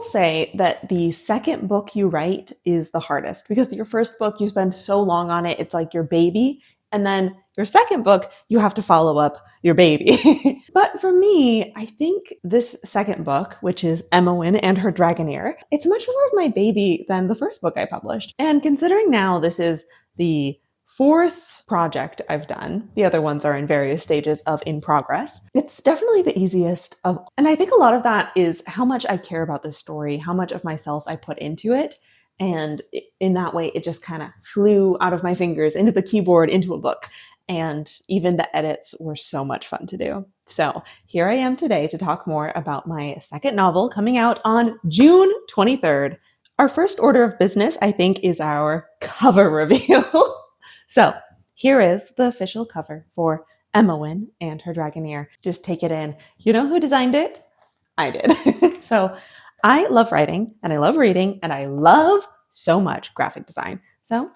say that the second book you write is the hardest because your first book, you spend so long on it, it's like your baby. And then your second book, you have to follow up your baby. But for me, I think this second book, which is 𝐬𝐸 and her Dragoneer, it's much more of my baby than the first book I published. And considering now this is the fourth project I've done, the other ones are in various stages of in progress, it's definitely the easiest of, and I think a lot of that is how much I care about this story, how much of myself I put into it. And in that way, it just kind of flew out of my fingers into the keyboard, into a book. And even the edits were so much fun to do. So here I am today to talk more about my second novel coming out on June 23rd. Our first order of business, I think, is our cover reveal. So here is the official cover for 𝐬𝐸 and her Dragoneer. Just take it in. You know who designed it? I did. So I love writing and I love reading and I love so much graphic design. So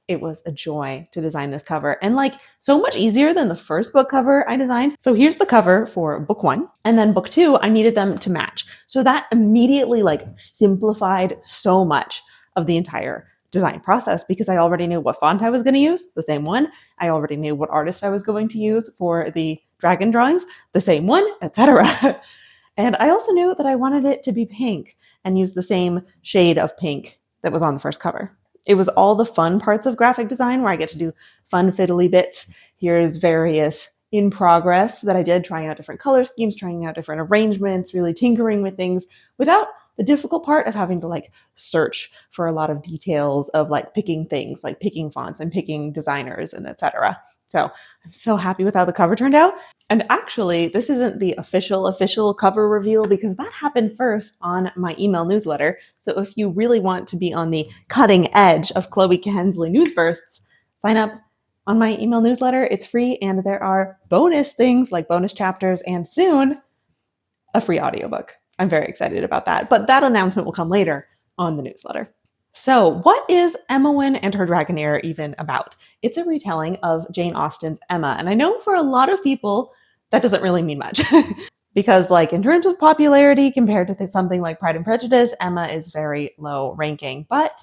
it was a joy to design this cover, and like so much easier than the first book cover I designed. So here's the cover for book 1, and then book 2, I needed them to match. So that immediately like simplified so much of the entire design process because I already knew what font I was going to use, the same one. I already knew what artist I was going to use for the dragon drawings, the same one, etc. And I also knew that I wanted it to be pink and use the same shade of pink that was on the first cover. It was all the fun parts of graphic design where I get to do fun fiddly bits. Here's various in progress that I did, trying out different color schemes, trying out different arrangements, really tinkering with things without the difficult part of having to like search for a lot of details of like picking things, like picking fonts and picking designers and etc. So I'm so happy with how the cover turned out. And actually, this isn't the official cover reveal because that happened first on my email newsletter. So if you really want to be on the cutting edge of Chloe Kensley news bursts, sign up on my email newsletter. It's free and there are bonus things like bonus chapters and soon a free audiobook. I'm very excited about that, but that announcement will come later on the newsletter. So what is 𝐬𝐸 and her Dragoneer even about? It's a retelling of Jane Austen's Emma. And I know for a lot of people, that doesn't really mean much. Because like in terms of popularity compared to something like Pride and Prejudice, Emma is very low ranking. But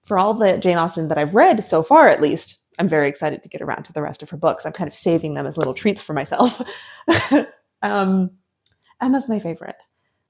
for all the Jane Austen that I've read so far, at least, I'm very excited to get around to the rest of her books. I'm kind of saving them as little treats for myself. Emma's my favorite.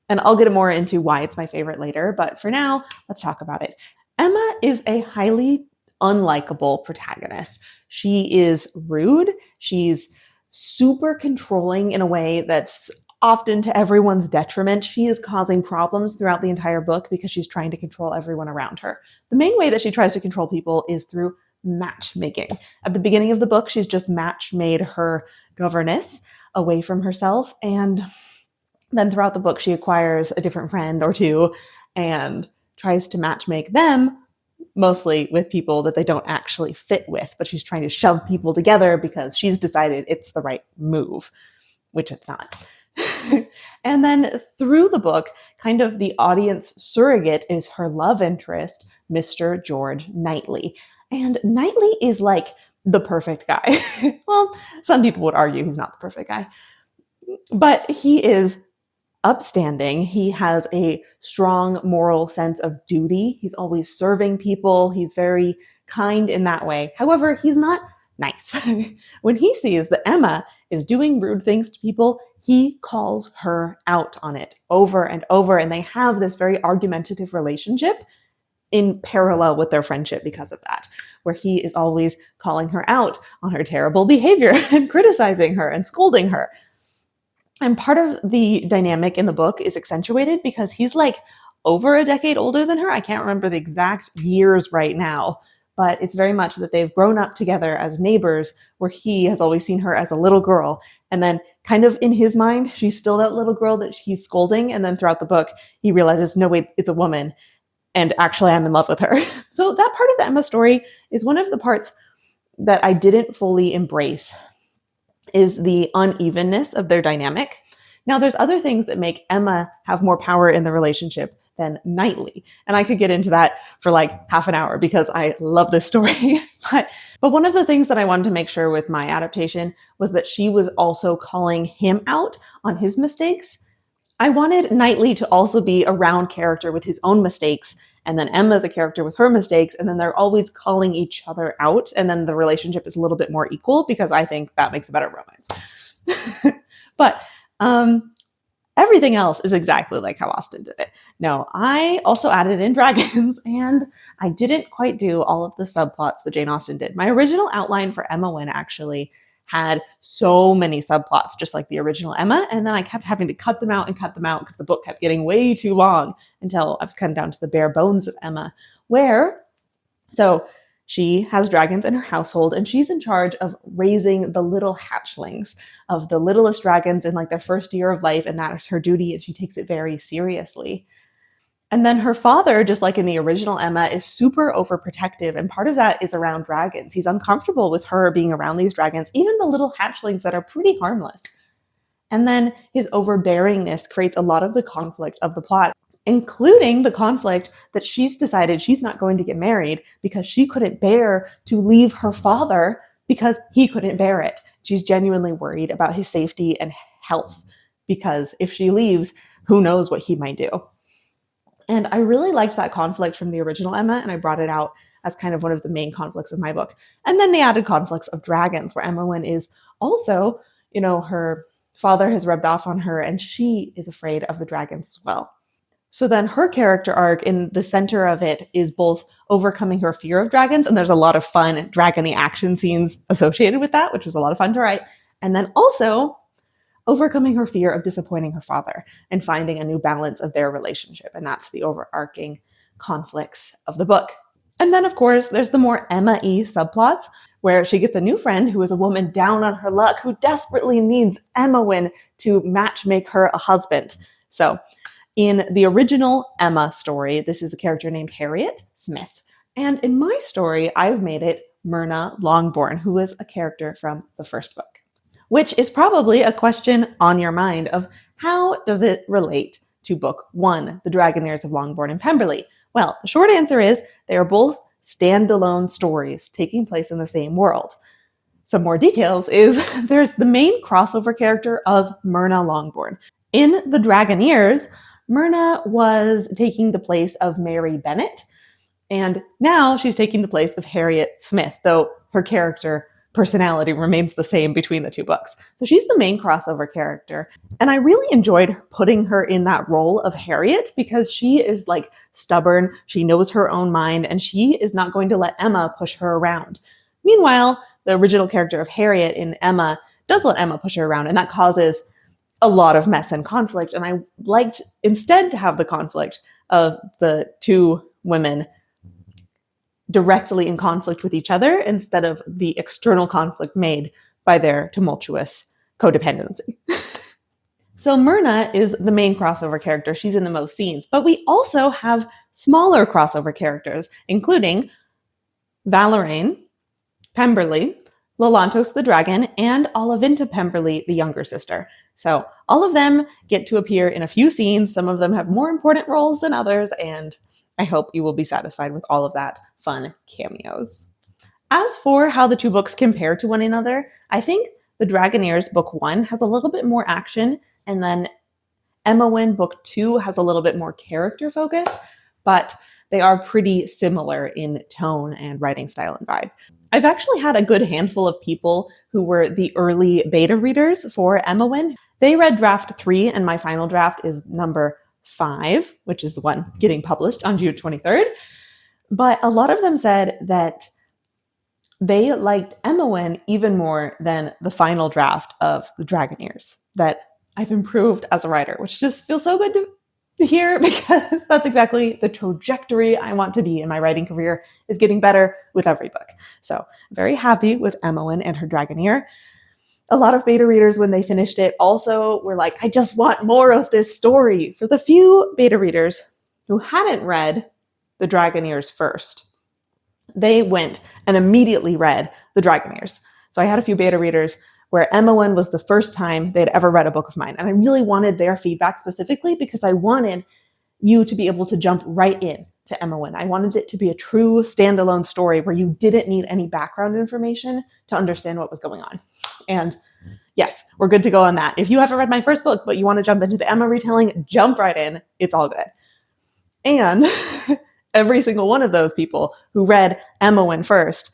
And I'll get more into why it's my favorite later. But for now, let's talk about it. Emma is a highly unlikable protagonist. She is rude. She's super controlling in a way that's often to everyone's detriment. She is causing problems throughout the entire book because she's trying to control everyone around her. The main way that she tries to control people is through matchmaking. At the beginning of the book, she's just match-made her governess away from herself, and then throughout the book, she acquires a different friend or two and tries to matchmake them, mostly with people that they don't actually fit with, but she's trying to shove people together because she's decided it's the right move, which it's not. And then through the book, kind of the audience surrogate is her love interest, Mr. George Knightley. And Knightley is like the perfect guy. Well, some people would argue he's not the perfect guy, but he is upstanding. He has a strong moral sense of duty. He's always serving people. He's very kind in that way. However, he's not nice. When he sees that Emma is doing rude things to people, he calls her out on it over and over. And they have this very argumentative relationship in parallel with their friendship because of that, where he is always calling her out on her terrible behavior and criticizing her and scolding her. And part of the dynamic in the book is accentuated because he's like over a decade older than her. I can't remember the exact years right now, but it's very much that they've grown up together as neighbors, where he has always seen her as a little girl. And then kind of in his mind, she's still that little girl that he's scolding. And then throughout the book, he realizes, no, wait, it's a woman. And actually, I'm in love with her. So that part of the Emma story is one of the parts that I didn't fully embrace, is the unevenness of their dynamic. Now, there's other things that make Emma have more power in the relationship than Knightley. And I could get into that for like half an hour because I love this story. but one of the things that I wanted to make sure with my adaptation was that she was also calling him out on his mistakes. I wanted Knightley to also be a round character with his own mistakes, and then Emma's a character with her mistakes, and then they're always calling each other out, and then the relationship is a little bit more equal because I think that makes a better romance. But everything else is exactly like how Austen did it. Now, I also added in dragons, and I didn't quite do all of the subplots that Jane Austen did. My original outline for Emma Wynne actually had so many subplots, just like the original Emma, and then I kept having to cut them out because the book kept getting way too long until I was cutting down to the bare bones of Emma, so she has dragons in her household, and she's in charge of raising the little hatchlings of the littlest dragons in like their first year of life, and that is her duty, and she takes it very seriously. And then her father, just like in the original Emma, is super overprotective, and part of that is around dragons. He's uncomfortable with her being around these dragons, even the little hatchlings that are pretty harmless. And then his overbearingness creates a lot of the conflict of the plot, including the conflict that she's decided she's not going to get married because she couldn't bear to leave her father because he couldn't bear it. She's genuinely worried about his safety and health because if she leaves, who knows what he might do. And I really liked that conflict from the original Emma, and I brought it out as kind of one of the main conflicts of my book. And then the added conflicts of dragons, where Emma Wynne is also, her father has rubbed off on her, and she is afraid of the dragons as well. So then her character arc in the center of it is both overcoming her fear of dragons, and there's a lot of fun dragony action scenes associated with that, which was a lot of fun to write. And then also overcoming her fear of disappointing her father and finding a new balance of their relationship. And that's the overarching conflicts of the book. And then, of course, there's the more Emma-y subplots where she gets a new friend who is a woman down on her luck who desperately needs Emma Wynne to match-make her a husband. So in the original Emma story, this is a character named Harriet Smith. And in my story, I've made it Myrna Longbourn, who is a character from the first book, which is probably a question on your mind of how does it relate to book 1, The Dragoneers of Longbourn and Pemberley? Well, the short answer is they are both standalone stories taking place in the same world. Some more details is there's the main crossover character of Myrna Longbourn. In The Dragoneers, Myrna was taking the place of Mary Bennet, and now she's taking the place of Harriet Smith, though her character personality remains the same between the two books. So she's the main crossover character. And I really enjoyed putting her in that role of Harriet because she is like stubborn, she knows her own mind, and she is not going to let Emma push her around. Meanwhile, the original character of Harriet in Emma does let Emma push her around, and that causes a lot of mess and conflict. And I liked instead to have the conflict of the two women directly in conflict with each other instead of the external conflict made by their tumultuous codependency. So Myrna is the main crossover character. She's in the most scenes, but we also have smaller crossover characters, including Valeraine, Pemberley, Lelantos the dragon, and Olavinta Pemberley, the younger sister. So all of them get to appear in a few scenes. Some of them have more important roles than others, and I hope you will be satisfied with all of that fun cameos. As for how the two books compare to one another, I think The Dragoneers Book 1 has a little bit more action, and then Emma Wynne Book 2 has a little bit more character focus, but they are pretty similar in tone and writing style and vibe. I've actually had a good handful of people who were the early beta readers for Emma Wynne. They read draft 3, and my final draft is number 5, which is the one getting published on June 23rd. But a lot of them said that they liked Emma Wynne even more than the final draft of The Dragoneers, that I've improved as a writer, which just feels so good to hear because that's exactly the trajectory I want to be in my writing career, is getting better with every book. So I'm very happy with Emma Wynne and her Dragoneer. A lot of beta readers, when they finished it, also were like, I just want more of this story. For the few beta readers who hadn't read The Dragoneers first, they went and immediately read The Dragoneers. So I had a few beta readers where Emma Wynne was the first time they'd ever read a book of mine. And I really wanted their feedback specifically because I wanted you to be able to jump right in to Emma Wynne. I wanted it to be a true standalone story where you didn't need any background information to understand what was going on. And yes, we're good to go on that. If you haven't read my first book, but you want to jump into the Emma retelling, jump right in. It's all good. And every single one of those people who read 𝐂𝐸𝐿 first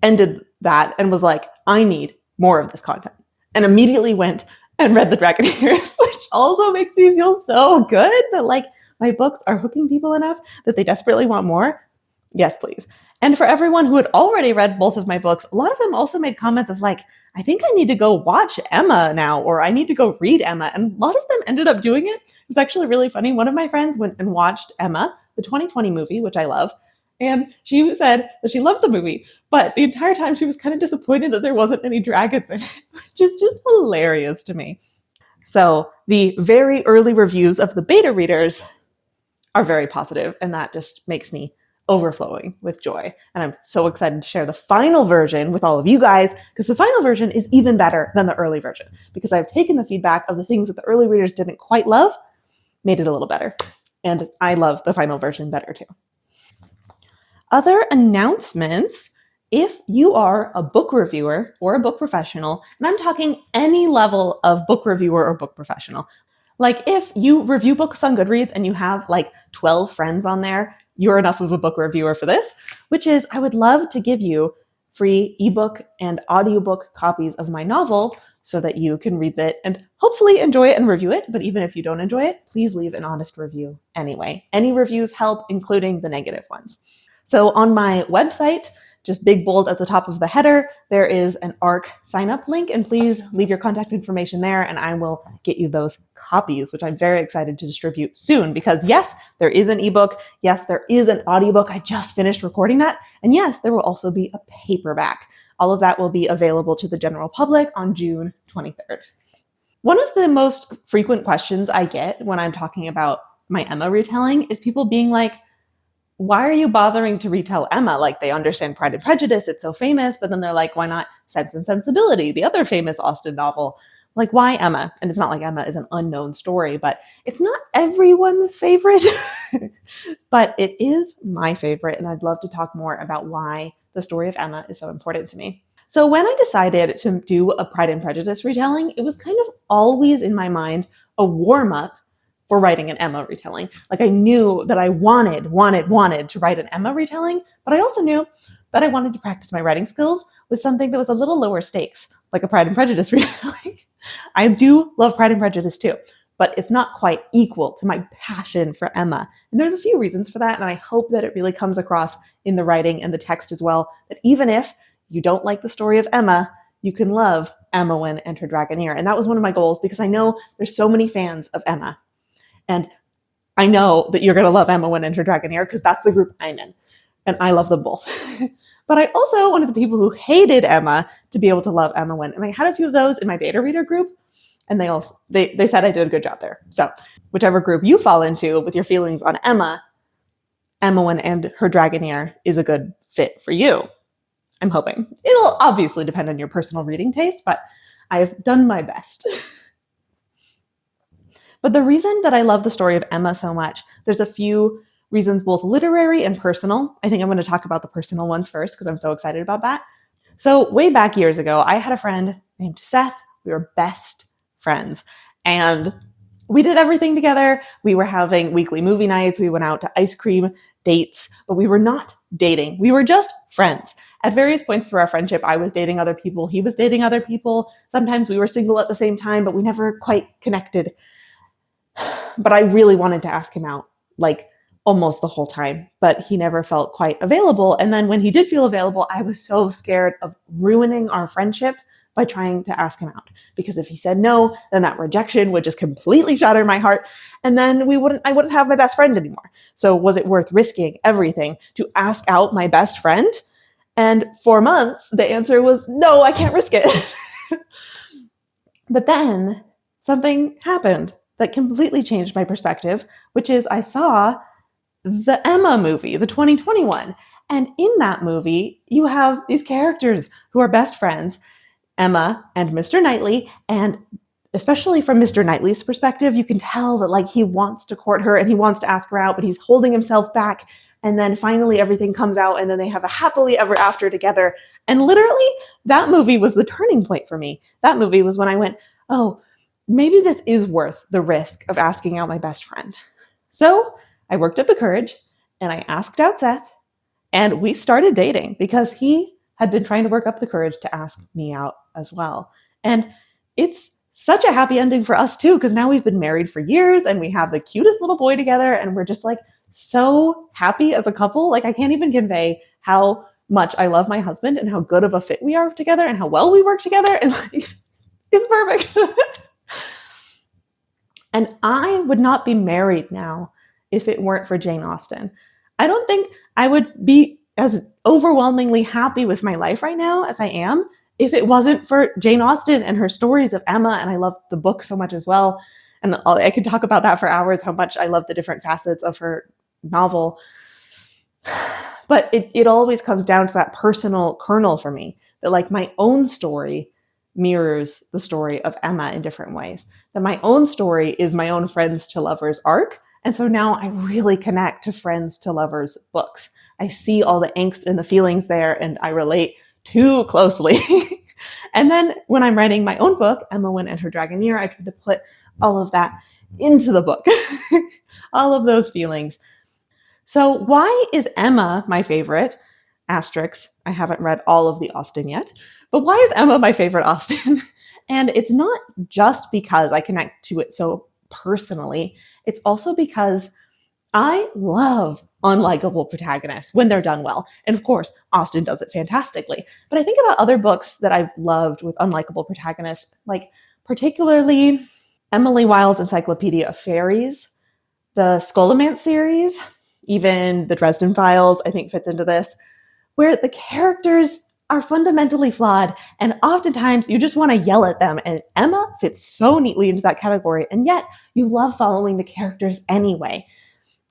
ended that and was like, I need more of this content. And immediately went and read the Dragoneers, which also makes me feel so good that like my books are hooking people enough that they desperately want more. Yes, please. And for everyone who had already read both of my books, a lot of them also made comments of like, I think I need to go watch Emma now, or I need to go read Emma. And a lot of them ended up doing it. It was actually really funny. One of my friends went and watched Emma, the 2020 movie, which I love. And she said that she loved the movie, but the entire time she was kind of disappointed that there wasn't any dragons in it, which is just hilarious to me. So the very early reviews of the beta readers are very positive, and that just makes me overflowing with joy. And I'm so excited to share the final version with all of you guys, because the final version is even better than the early version, because I've taken the feedback of the things that the early readers didn't quite love, made it a little better. And I love the final version better too. Other announcements: if you are a book reviewer or a book professional, and I'm talking any level of book reviewer or book professional, like if you review books on Goodreads and you have like 12 friends on there, you're enough of a book reviewer for this, which is I would love to give you free ebook and audiobook copies of my novel so that you can read it and hopefully enjoy it and review it. But even if you don't enjoy it, please leave an honest review anyway. Any reviews help, including the negative ones. So on my website, just big bold at the top of the header, there is an ARC sign up link, and please leave your contact information there and I will get you those copies, which I'm very excited to distribute soon, because yes, there is an ebook. Yes, there is an audiobook. I just finished recording that. And yes, there will also be a paperback. All of that will be available to the general public on June 23rd. One of the most frequent questions I get when I'm talking about my Emma retelling is people being like, why are you bothering to retell Emma? Like, they understand Pride and Prejudice, it's so famous, but then they're like, why not Sense and Sensibility, the other famous Austen novel? Like, why Emma? And it's not like Emma is an unknown story, but it's not everyone's favorite. But it is my favorite, and I'd love to talk more about why the story of Emma is so important to me. So when I decided to do a Pride and Prejudice retelling, it was kind of always in my mind a warm-up for writing an Emma retelling. Like, I knew that I wanted to write an Emma retelling, but I also knew that I wanted to practice my writing skills with something that was a little lower stakes, like a Pride and Prejudice retelling. I do love Pride and Prejudice too, but it's not quite equal to my passion for Emma. And there's a few reasons for that, and I hope that it really comes across in the writing and the text as well, that even if you don't like the story of Emma, you can love 𝐂𝐸𝐿 and her Dragoneer. And that was one of my goals, because I know there's so many fans of Emma. And I know that you're going to love 𝐂𝐸𝐿 and her Dragoneer, because that's the group I'm in. And I love them both. But I also wanted the people who hated Emma to be able to love 𝐂𝐸𝐿. And I had a few of those in my beta reader group. And they said I did a good job there. So whichever group you fall into with your feelings on Emma, 𝐂𝐸𝐿 and her Dragoneer is a good fit for you. I'm hoping. It'll obviously depend on your personal reading taste, but I've done my best. But the reason that I love the story of Emma so much, there's a few reasons, both literary and personal. I think I'm going to talk about the personal ones first, because I'm so excited about that. So way back years ago, I had a friend named Seth. We were best friends. And we did everything together. We were having weekly movie nights. We went out to ice cream dates, but we were not dating. We were just friends. At various points through our friendship, I was dating other people. He was dating other people. Sometimes we were single at the same time, but we never quite connected. But I really wanted to ask him out, like almost the whole time, but he never felt quite available. And then when he did feel available, I was so scared of ruining our friendship by trying to ask him out, because if he said no, then that rejection would just completely shatter my heart, and then I wouldn't have my best friend anymore. So was it worth risking everything to ask out my best friend? And for months, the answer was no, I can't risk it. But then something happened that completely changed my perspective, which is I saw the Emma movie, the 2021. And in that movie, you have these characters who are best friends, Emma and Mr. Knightley, and especially from Mr. Knightley's perspective, you can tell that like he wants to court her and he wants to ask her out, but he's holding himself back. And then finally everything comes out and then they have a happily ever after together. And literally that movie was the turning point for me. That movie was when I went, oh, maybe this is worth the risk of asking out my best friend. So I worked up the courage and I asked out Seth and we started dating because he had been trying to work up the courage to ask me out as well. And it's such a happy ending for us too, because now we've been married for years and we have the cutest little boy together and we're just like so happy as a couple. Like I can't even convey how much I love my husband and how good of a fit we are together and how well we work together. And like, it's perfect. And I would not be married now if it weren't for Jane Austen. I don't think I would be as overwhelmingly happy with my life right now as I am if it wasn't for Jane Austen and her stories of Emma. And I love the book so much as well. And I could talk about that for hours, how much I love the different facets of her novel. But it always comes down to that personal kernel for me, that like my own story mirrors the story of Emma in different ways. That my own story is my own friends to lovers arc. And so now I really connect to friends to lovers books. I see all the angst and the feelings there and I relate too closely. And then when I'm writing my own book, Emma Wynne and Her Dragoneer, I try to put all of that into the book, all of those feelings. So why is Emma my favorite? Asterisk, I haven't read all of the Austen yet, but why is Emma my favorite Austen? And it's not just because I connect to it so personally, it's also because I love unlikable protagonists when they're done well. And of course, Austen does it fantastically. But I think about other books that I've loved with unlikable protagonists, like particularly Emily Wilde's Encyclopedia of Fairies, the Scholomance series, even the Dresden Files, I think fits into this, where the characters are fundamentally flawed and oftentimes you just want to yell at them. And Emma fits so neatly into that category. And yet you love following the characters anyway.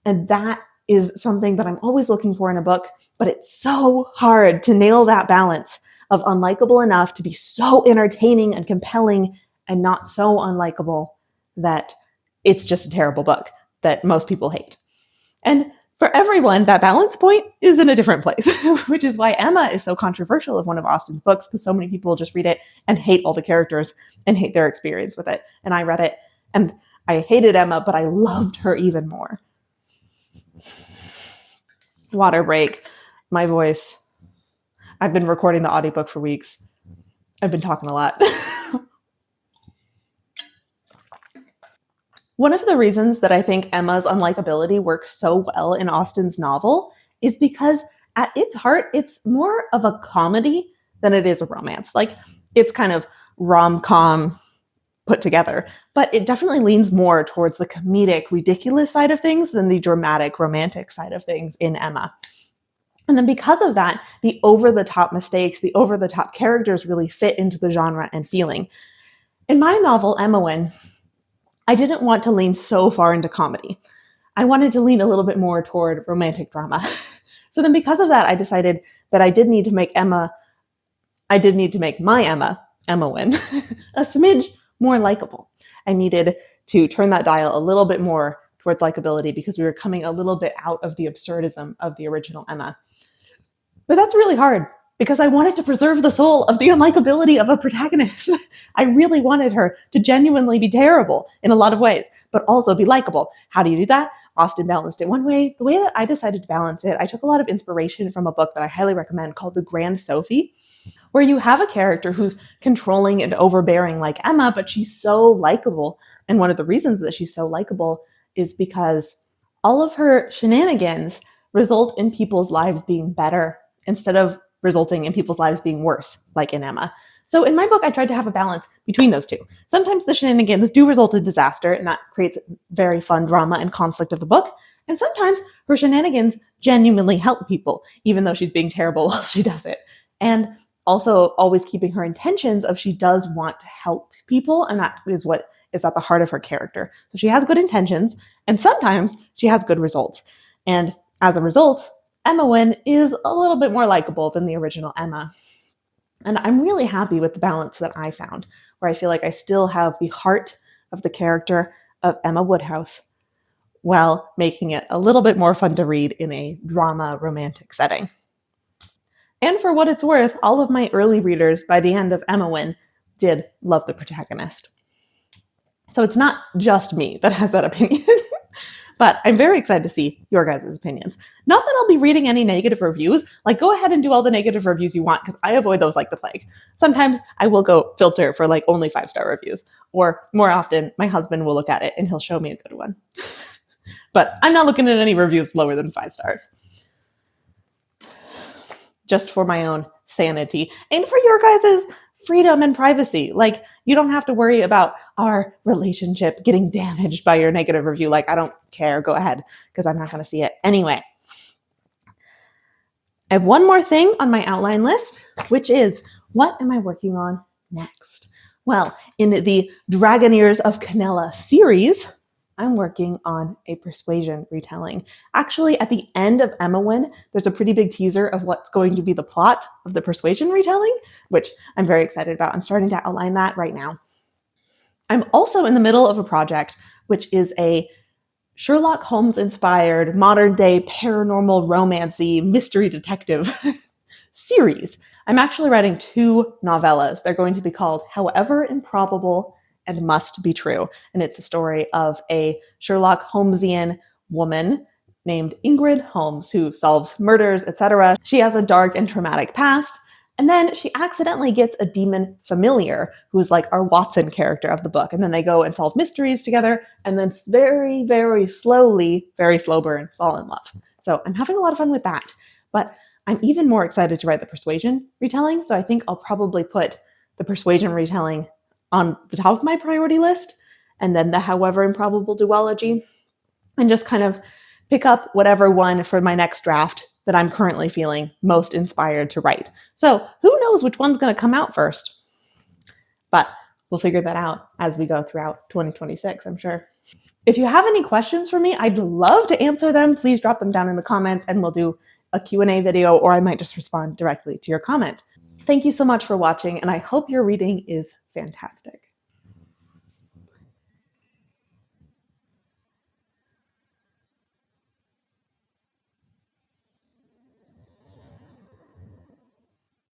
And that is something that I'm always looking for in a book, but it's so hard to nail that balance of unlikable enough to be so entertaining and compelling and not so unlikable that it's just a terrible book that most people hate. And for everyone, that balance point is in a different place, which is why Emma is so controversial of one of Austen's books, because so many people just read it and hate all the characters and hate their experience with it. And I read it and I hated Emma, but I loved her even more. Water break, my voice. I've been recording the audiobook for weeks. I've been talking a lot. One of the reasons that I think Emma's unlikability works so well in Austen's novel is because at its heart, it's more of a comedy than it is a romance. Like it's kind of rom-com put together, but it definitely leans more towards the comedic, ridiculous side of things than the dramatic, romantic side of things in Emma. And then because of that, the over-the-top mistakes, the over-the-top characters really fit into the genre and feeling. In my novel, Emma Wynne, I didn't want to lean so far into comedy. I wanted to lean a little bit more toward romantic drama. So then because of that, I decided that I did need to make my Emma, Emma Wynne, a smidge more likable. I needed to turn that dial a little bit more towards likability because we were coming a little bit out of the absurdism of the original Emma. But that's really hard because I wanted to preserve the soul of the unlikability of a protagonist. I really wanted her to genuinely be terrible in a lot of ways, but also be likable. How do you do that? Austen balanced it one way. The way that I decided to balance it, I took a lot of inspiration from a book that I highly recommend called The Grand Sophie, where you have a character who's controlling and overbearing like Emma, but she's so likable. And one of the reasons that she's so likable is because all of her shenanigans result in people's lives being better instead of resulting in people's lives being worse, like in Emma. So in my book, I tried to have a balance between those two. Sometimes the shenanigans do result in disaster, and that creates very fun drama and conflict of the book. And sometimes her shenanigans genuinely help people, even though she's being terrible while she does it. And also always keeping her intentions of she does want to help people, and that is what is at the heart of her character. So she has good intentions, and sometimes she has good results. And as a result, Emma Wynne is a little bit more likable than the original Emma. And I'm really happy with the balance that I found, where I feel like I still have the heart of the character of Emma Woodhouse while making it a little bit more fun to read in a drama romantic setting. And for what it's worth, all of my early readers by the end of Emma Wynne did love the protagonist. So it's not just me that has that opinion. But I'm very excited to see your guys' opinions. Not that I'll be reading any negative reviews. Like, go ahead and do all the negative reviews you want, because I avoid those like the plague. Sometimes I will go filter for like only 5-star reviews. Or more often, my husband will look at it and he'll show me a good one. But I'm not looking at any reviews lower than 5 stars. Just for my own sanity and for your guys' freedom and privacy. Like, you don't have to worry about our relationship getting damaged by your negative review. Like, I don't care. Go ahead, because I'm not going to see it anyway. I have one more thing on my outline list, which is, what am I working on next? Well, in the Dragoneers of Canella series, I'm working on a persuasion retelling. Actually, at the end of Emma Wynne, there's a pretty big teaser of what's going to be the plot of the persuasion retelling, which I'm very excited about. I'm starting to outline that right now. I'm also in the middle of a project, which is a Sherlock Holmes-inspired modern-day paranormal romancy mystery detective series. I'm actually writing 2 novellas. They're going to be called However Improbable and Must Be True. And it's a story of a Sherlock Holmesian woman named Ingrid Holmes who solves murders, etc. She has a dark and traumatic past. And then she accidentally gets a demon familiar who's like our Watson character of the book. And then they go and solve mysteries together and then very, very slowly, very slow burn, fall in love. So I'm having a lot of fun with that. But I'm even more excited to write the persuasion retelling. So I think I'll probably put the persuasion retelling on the top of my priority list, and then the However Improbable duology, and just kind of pick up whatever one for my next draft that I'm currently feeling most inspired to write. So who knows which one's going to come out first? But we'll figure that out as we go throughout 2026, I'm sure. If you have any questions for me, I'd love to answer them. Please drop them down in the comments and we'll do a Q&A video, or I might just respond directly to your comment. Thank you so much for watching, and I hope your reading is fantastic.